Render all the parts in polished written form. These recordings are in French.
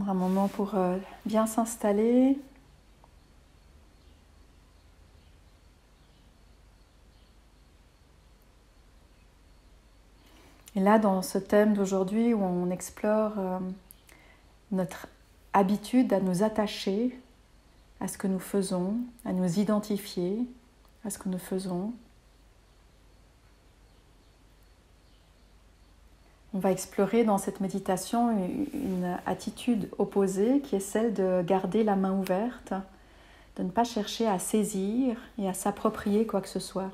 Prendre un moment pour bien s'installer. Et là, dans ce thème d'aujourd'hui où on explore notre habitude à nous attacher à ce que nous faisons, à nous identifier à ce que nous faisons, on va explorer dans cette méditation une attitude opposée qui est celle de garder la main ouverte, de ne pas chercher à saisir et à s'approprier quoi que ce soit.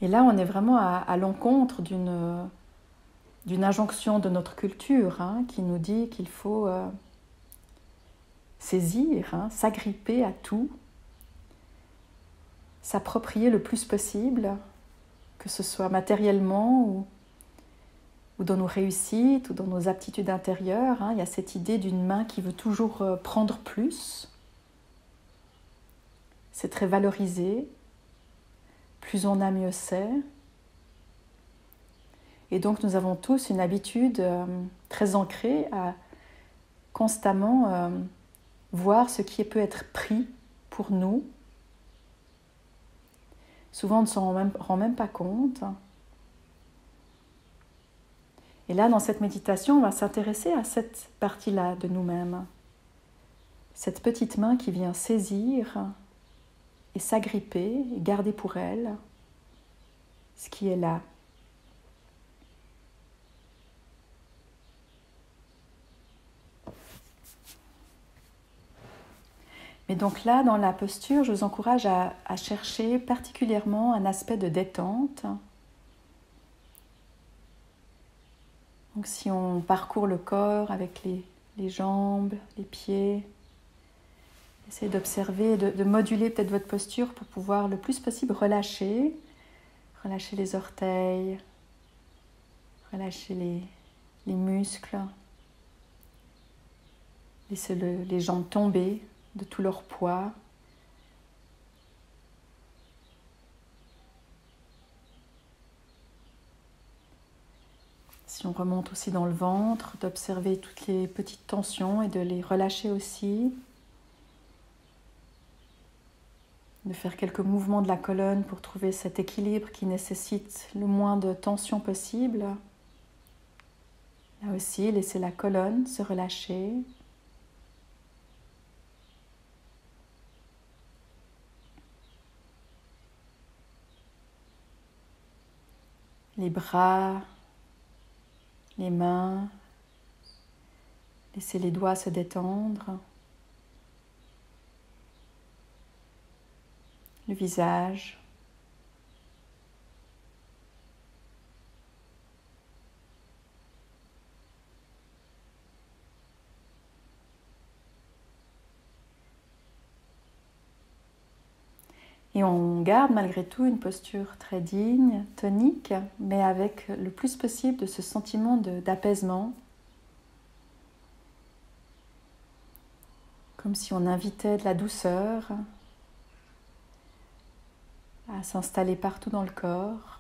Et là, on est vraiment à l'encontre d'une injonction de notre culture qui nous dit qu'il faut saisir, s'agripper à tout, s'approprier le plus possible, que ce soit matériellement ou dans nos réussites ou dans nos aptitudes intérieures. Il y a cette idée d'une main qui veut toujours prendre plus. C'est très valorisé. Plus on a, mieux c'est. Et donc nous avons tous une habitude très ancrée à constamment voir ce qui peut être pris pour nous. Souvent on ne s'en rend même pas compte. Et là, dans cette méditation, on va s'intéresser à cette partie-là de nous-mêmes. Cette petite main qui vient saisir et s'agripper et garder pour elle ce qui est là. Mais donc là, dans la posture, je vous encourage à chercher particulièrement un aspect de détente. Donc si on parcourt le corps avec les jambes, les pieds, essayez d'observer, de moduler peut-être votre posture pour pouvoir le plus possible relâcher. Relâcher les orteils, relâcher les muscles, laisser les jambes tomber de tout leur poids. Si on remonte aussi dans le ventre, d'observer toutes les petites tensions et de les relâcher aussi. De faire quelques mouvements de la colonne pour trouver cet équilibre qui nécessite le moins de tension possible. Là aussi, laisser la colonne se relâcher. Les bras, les mains, laisser les doigts se détendre. Le visage. Et on garde malgré tout une posture très digne, tonique, mais avec le plus possible de ce sentiment d'apaisement. Comme si on invitait de la douceur à s'installer partout dans le corps.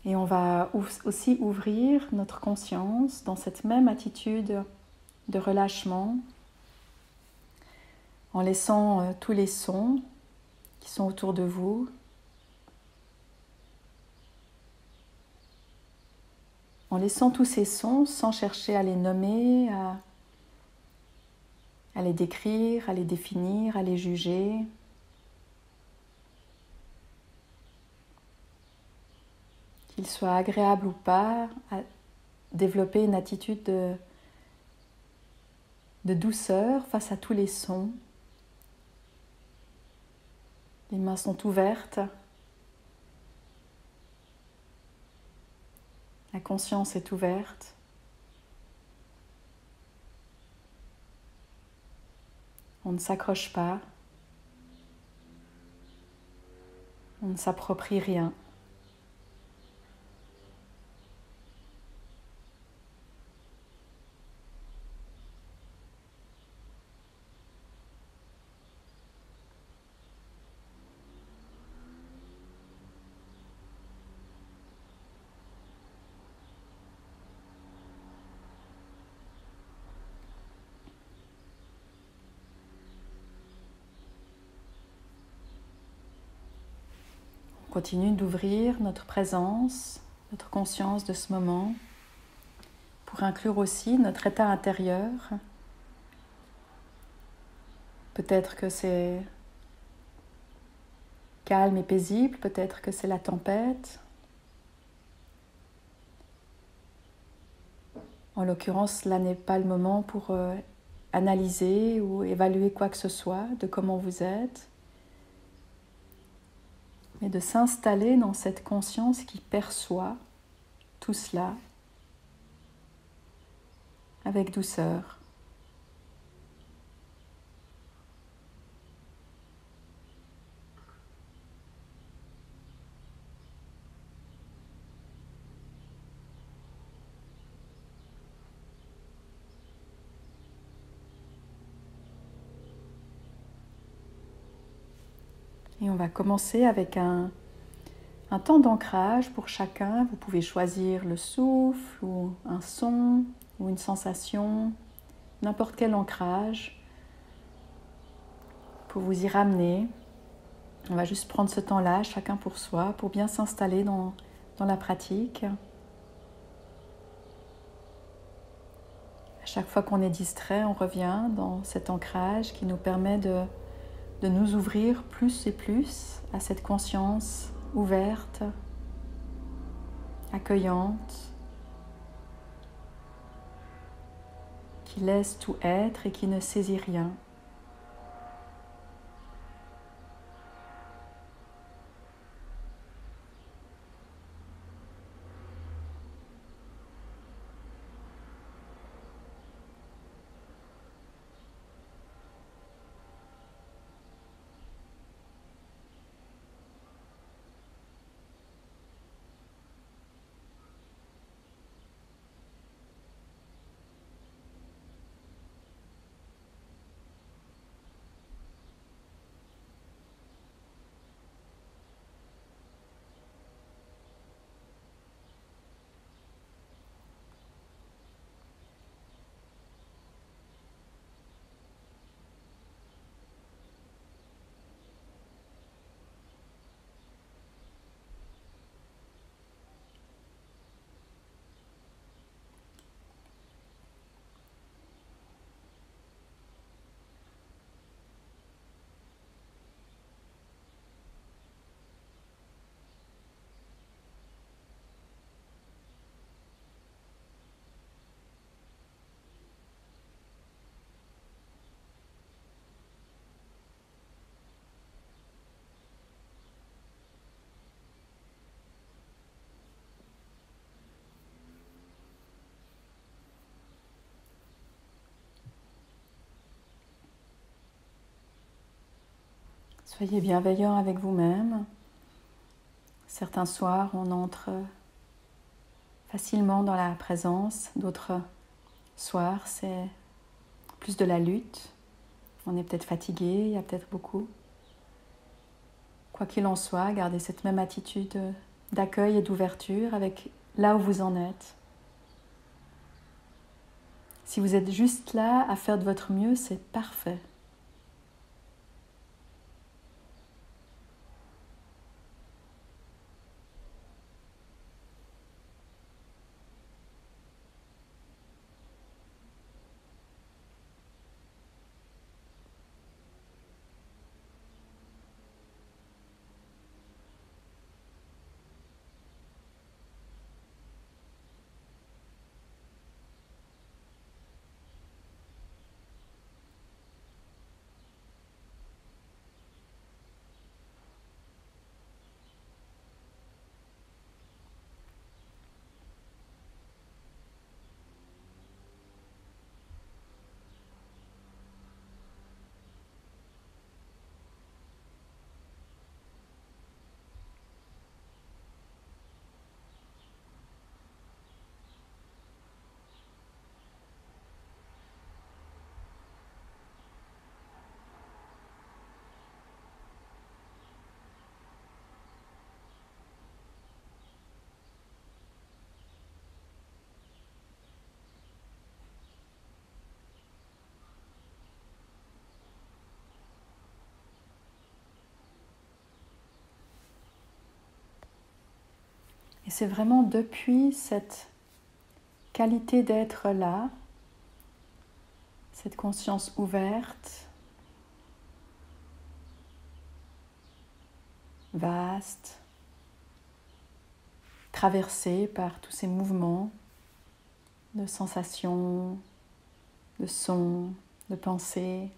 Et on va aussi ouvrir notre conscience dans cette même attitude de relâchement, en laissant tous les sons qui sont autour de vous. En laissant tous ces sons sans chercher à les nommer, à les décrire, à les définir, à les juger. Qu'ils soient agréables ou pas, à développer une attitude de douceur face à tous les sons. Les mains sont ouvertes. La conscience est ouverte. On ne s'accroche pas. On ne s'approprie rien. On continue d'ouvrir notre présence, notre conscience de ce moment pour inclure aussi notre état intérieur. Peut-être que c'est calme et paisible, peut-être que c'est la tempête. En l'occurrence, là n'est pas le moment pour analyser ou évaluer quoi que ce soit de comment vous êtes, mais de s'installer dans cette conscience qui perçoit tout cela avec douceur. Et on va commencer avec un temps d'ancrage pour chacun. Vous pouvez choisir le souffle ou un son ou une sensation, n'importe quel ancrage pour vous y ramener. On va juste prendre ce temps-là, chacun pour soi, pour bien s'installer dans la pratique. À chaque fois qu'on est distrait, on revient dans cet ancrage qui nous permet de nous ouvrir plus et plus à cette conscience ouverte, accueillante, qui laisse tout être et qui ne saisit rien. Soyez bienveillant avec vous-même. Certains soirs, on entre facilement dans la présence. D'autres soirs, c'est plus de la lutte. On est peut-être fatigué, il y a peut-être beaucoup. Quoi qu'il en soit, gardez cette même attitude d'accueil et d'ouverture avec là où vous en êtes. Si vous êtes juste là à faire de votre mieux, c'est parfait. Et c'est vraiment depuis cette qualité d'être là, cette conscience ouverte, vaste, traversée par tous ces mouvements de sensations, de sons, de pensées.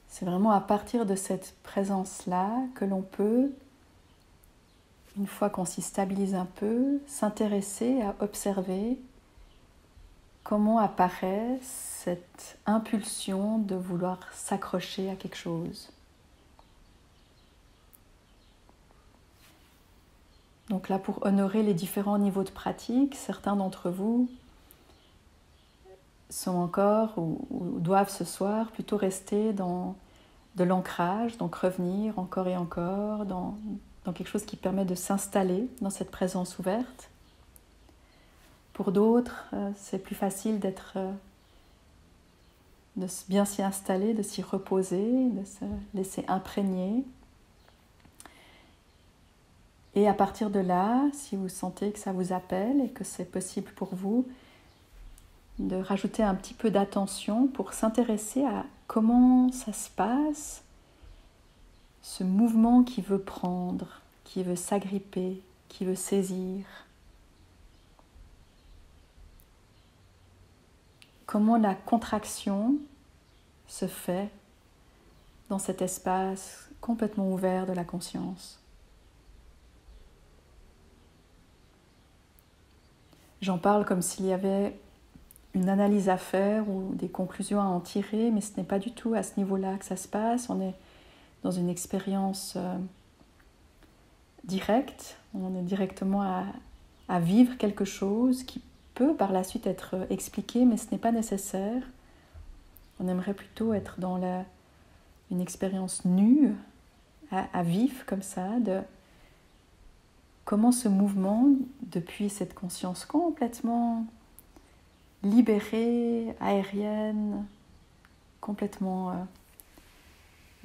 C'est vraiment à partir de cette présence-là que l'on peut, une fois qu'on s'y stabilise un peu, s'intéresser à observer comment apparaît cette impulsion de vouloir s'accrocher à quelque chose. Donc là, pour honorer les différents niveaux de pratique, certains d'entre vous sont encore ou doivent ce soir plutôt rester dans de l'ancrage, donc revenir encore et encore dans quelque chose qui permet de s'installer dans cette présence ouverte. Pour d'autres, c'est plus facile de bien s'y installer, de s'y reposer, de se laisser imprégner. Et à partir de là, si vous sentez que ça vous appelle et que c'est possible pour vous, de rajouter un petit peu d'attention pour s'intéresser à comment ça se passe, ce mouvement qui veut prendre, qui veut s'agripper, qui veut saisir. Comment la contraction se fait dans cet espace complètement ouvert de la conscience. J'en parle comme s'il y avait une analyse à faire ou des conclusions à en tirer, mais ce n'est pas du tout à ce niveau-là que ça se passe. On est dans une expérience directe, on est directement à vivre quelque chose qui peut par la suite être expliqué, mais ce n'est pas nécessaire. On aimerait plutôt être dans une expérience nue, à vif comme ça, de comment ce mouvement, depuis cette conscience complètement libérée, aérienne, complètement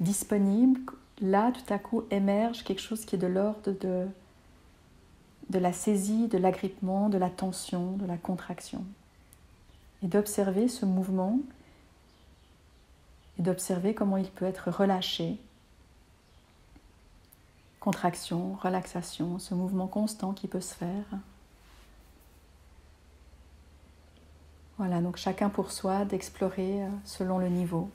disponible, là tout à coup émerge quelque chose qui est de l'ordre de la saisie, de l'agrippement, de la tension, de la contraction. Et d'observer ce mouvement et d'observer comment il peut être relâché. Contraction, relaxation, ce mouvement constant qui peut se faire. Voilà, donc chacun pour soi d'explorer selon le niveau.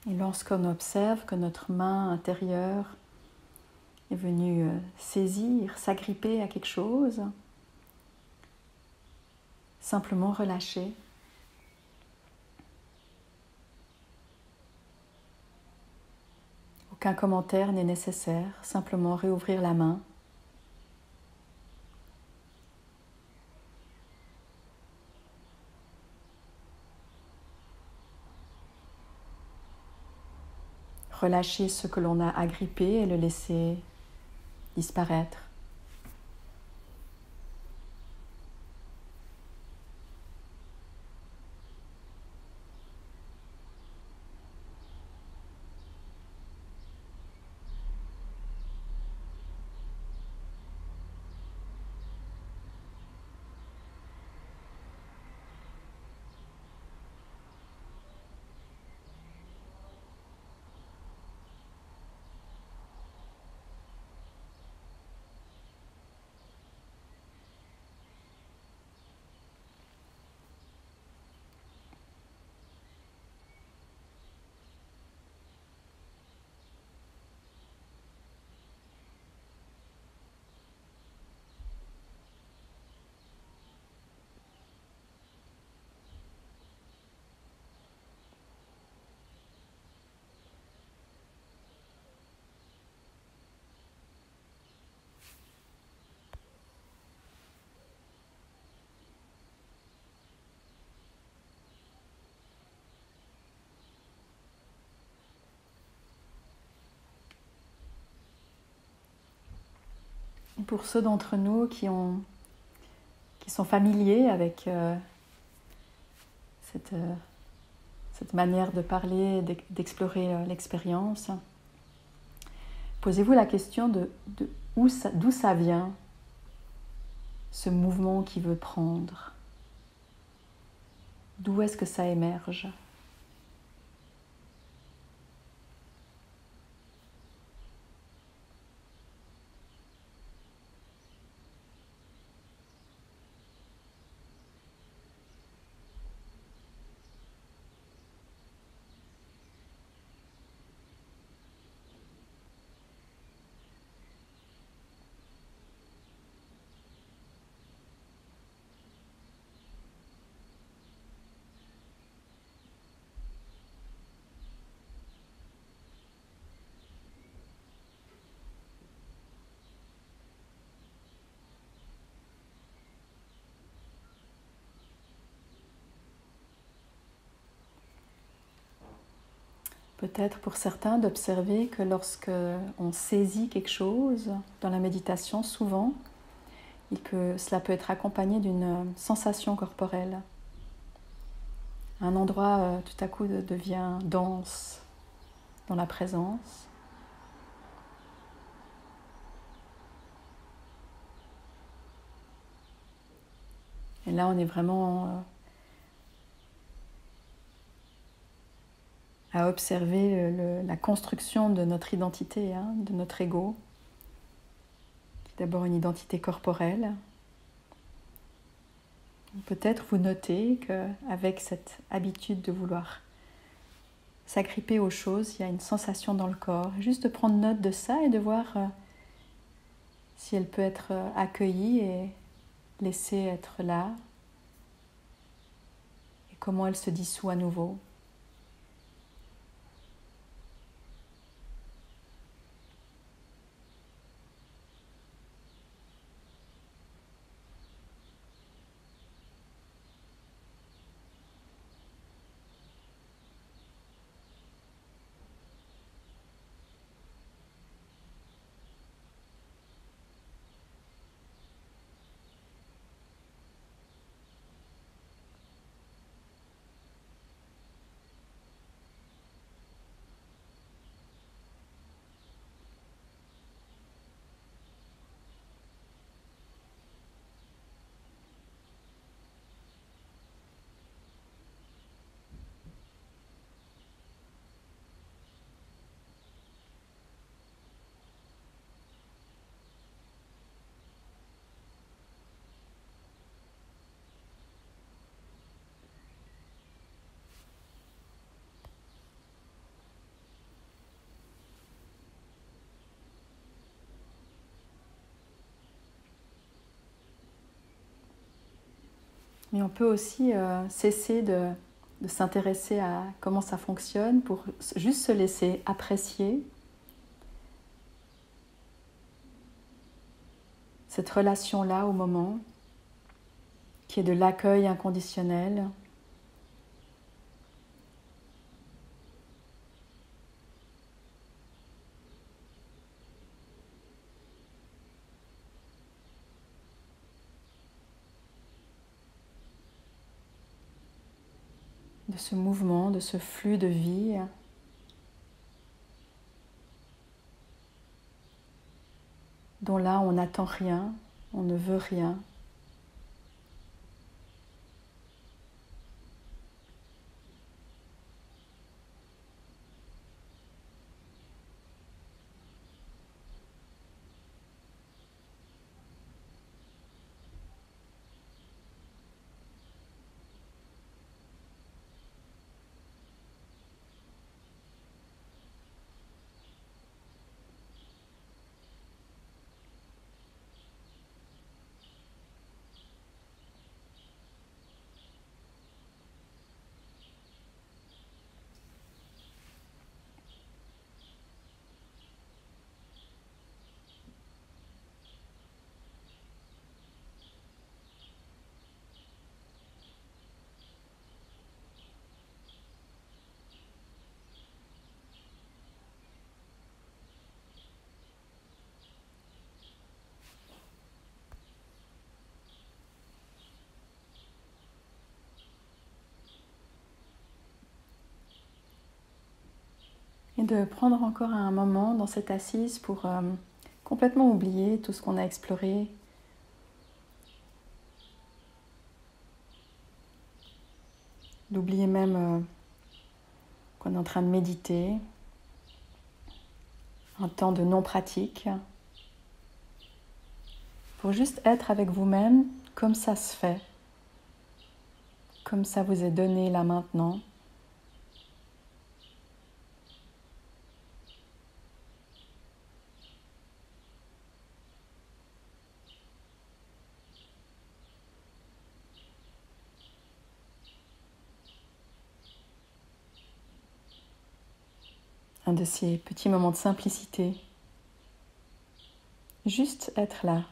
Et lorsqu'on observe que notre main intérieure est venue saisir, s'agripper à quelque chose, simplement relâcher. Aucun commentaire n'est nécessaire, simplement réouvrir la main. Relâcher ce que l'on a agrippé et le laisser disparaître. Pour ceux d'entre nous qui sont familiers avec cette manière de parler, d'explorer l'expérience, posez-vous la question d'où ça vient, ce mouvement qui veut prendre. D'où est-ce que ça émerge ? Peut-être pour certains d'observer que lorsque on saisit quelque chose dans la méditation, souvent, cela peut être accompagné d'une sensation corporelle. Un endroit tout à coup devient dense dans la présence. Et là, on est vraiment à observer la construction de notre identité, de notre ego, qui est d'abord une identité corporelle. Peut-être vous notez qu'avec cette habitude de vouloir s'agripper aux choses, il y a une sensation dans le corps. Juste de prendre note de ça et de voir si elle peut être accueillie et laissée être là, et comment elle se dissout à nouveau. Mais on peut aussi cesser de s'intéresser à comment ça fonctionne pour juste se laisser apprécier cette relation-là au moment, qui est de l'accueil inconditionnel. De ce mouvement, de ce flux de vie dont là on n'attend rien, on ne veut rien. Et de prendre encore un moment dans cette assise pour complètement oublier tout ce qu'on a exploré. D'oublier même qu'on est en train de méditer, un temps de non-pratique, pour juste être avec vous-même comme ça se fait, comme ça vous est donné là maintenant. Un de ces petits moments de simplicité. Juste être là.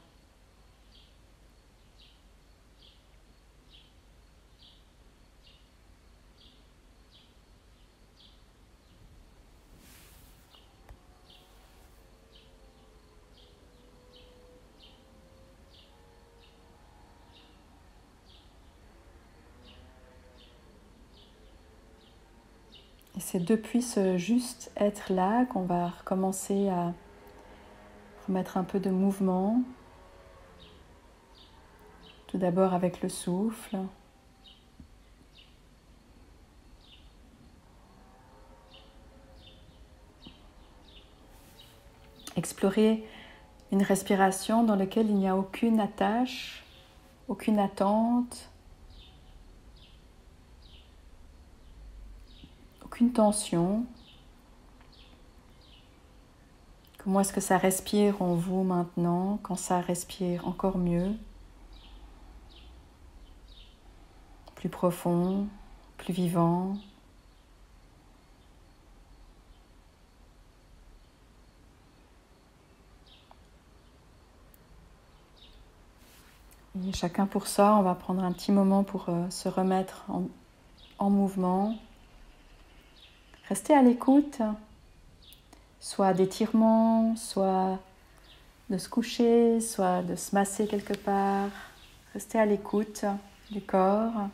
Et c'est depuis ce juste être là qu'on va recommencer à remettre un peu de mouvement. Tout d'abord avec le souffle. Explorer une respiration dans laquelle il n'y a aucune attache, aucune attente, aucune tension. Comment est-ce que ça respire en vous maintenant, quand ça respire encore mieux, plus profond, plus vivant. Et chacun pour ça, on va prendre un petit moment pour se remettre en mouvement. Restez à l'écoute, soit d'étirement, soit de se coucher, soit de se masser quelque part. Restez à l'écoute du corps.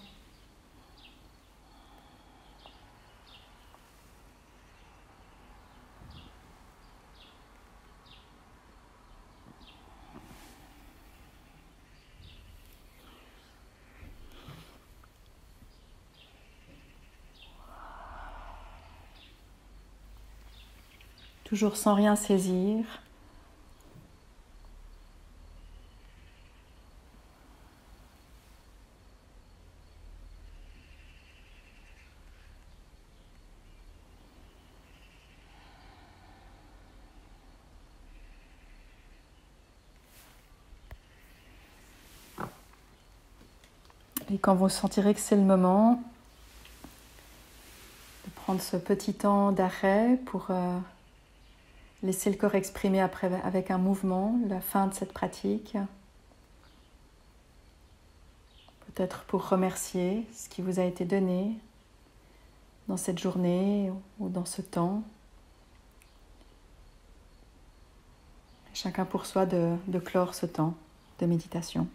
Toujours sans rien saisir. Et quand vous sentirez que c'est le moment, de prendre ce petit temps d'arrêt pour laisser le corps exprimer après avec un mouvement la fin de cette pratique. Peut-être pour remercier ce qui vous a été donné dans cette journée ou dans ce temps. Chacun pour soi de clore ce temps de méditation.